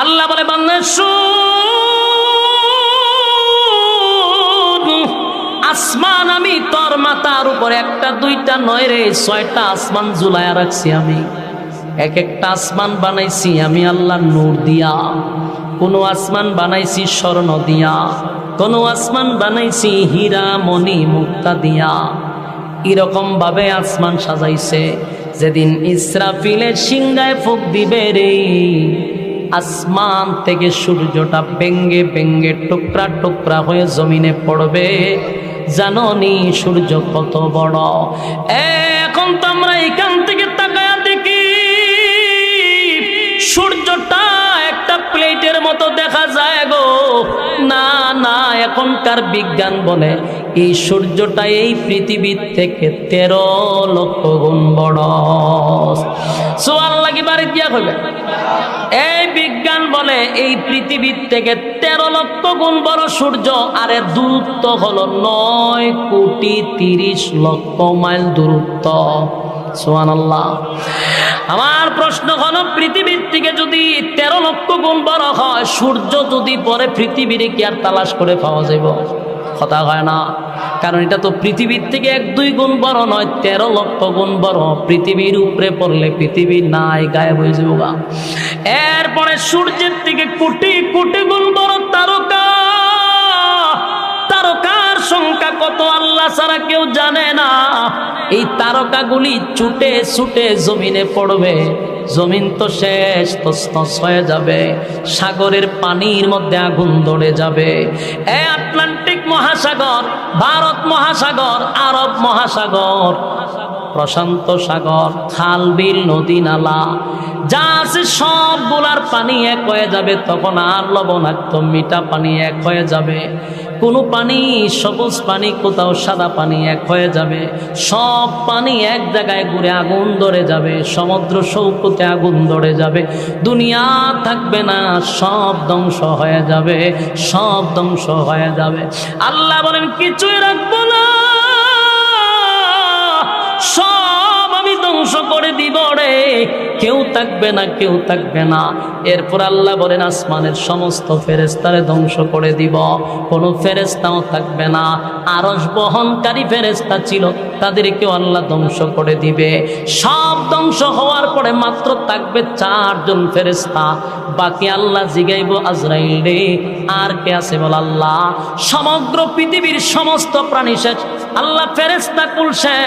আল্লাহ বলে বান্দা শুন, আসমান আমি তোর মাথার উপরে একটা দুইটা নয় রে 6টা আসমান ঝুলায়া রাখছি আমি। এক একটা আসমান বানাইছি আমি আল্লাহ নূর দিয়া, কোন আসমান বানাইছি স্বর্ণ দিয়া, কোন আসমান বানাইছি হীরা মণি মুক্তা দিয়া। এরকম ভাবে আসমান সাজাইছে, যেদিন ইসরাফিলের সিংহায় ফুঁক দিবে রে, আসমান থেকে সূর্যটা ভেঙ্গে ভেঙ্গে টুকরা টুকরা হয়ে জমিনে পড়বে। জাননি সূর্য কত বড়। এখন তো আমরা এখান থেকে তাকায়া দেখি সূর্যটা একটা প্লেটের মতো দেখা যায় গো। না না, এখনকার বিজ্ঞান বলে এই সূর্যটা এই পৃথিবীর থেকে 13 লক্ষ গুণ বড়। সুবহানাল্লাহ, কি বাড়ি দিয়া কইবে? এই বিজ্ঞান বলে এই পৃথিবীর থেকে 13 লক্ষ গুণ বড় সূর্য, আর এর দূরত্ব হলো 9,30,00,000 মাইল দূরত্ব। সুবহানাল্লাহ। আমার প্রশ্ন হলো, পৃথিবীর থেকে যদি 13 লক্ষ গুণ বড় হয়, সূর্য যদি পরে পৃথিবীর কি আর তালাশ করে পাওয়া যাবে? কথা হয় না, কারণ এটা তো পৃথিবীর থেকে 1-2 গুণ বড় নয়, 13 লক্ষ গুণ বড়। পৃথিবীর উপরে পড়লে পৃথিবী নাই, গায়েব হয়ে যাবো গা। এরপরে সূর্যের থেকে কোটি কোটি গুণ বড় তারকা। তারকার সংখ্যা কত আল্লাহ ছাড়া কেউ জানে না। এই তারকাগুলি ছুটে ছুটে জমিনে পড়বে, জমিন তো শেষ, তছনছ হয়ে যাবে। সাগরের পানির মধ্যে আগুন ধরে যাবে। আটলান্টিক মহাসাগর, ভারত মহাসাগর, আরব মহাসাগর, প্রশান্ত সাগর, খাল বিল নদী নালা যা আছে সবগুলার পানি এক হয়ে যাবে। তখন আর লবণাক্ত মিঠা পানি এক হয়ে যাবে। কোনো পানি সবুজ পানি, কোথাও সাদা পানি এক হয়ে যাবে। সব পানি এক জায়গায় ঘুরে আগুন ধরে যাবে। সমুদ্র সৈকতে আগুন ধরে যাবে। দুনিয়া থাকবে না, সব ধ্বংস হয়ে যাবে, সব ধ্বংস হয়ে যাবে। আল্লাহ বলেন কিছুই রাখবো না, সব আমি ধ্বংস করে দিব রে, কেউ থাকবে না, কেউ থাকবে না। এরপর আল্লাহ বলেন আসমানের সমস্ত ফেরেশতারে ধ্বংস করে দিব, কোনো ফেরেশতাও থাকবে না। আরশ বহনকারী ফেরেশতা ছিল, তাদেরকেও আল্লাহ ধ্বংস করে দিবে। সব ধ্বংস হওয়ার পরে মাত্র থাকবে 4 জন ফেরেশতা। বাকি আল্লাহ জিগাইব আজরাইল রে আর কে আছে বল? আল্লাহ। সমগ্র পৃথিবীর সমস্ত প্রাণী শেষ, আল্লাহ ফেরেশতা কুল শেষ।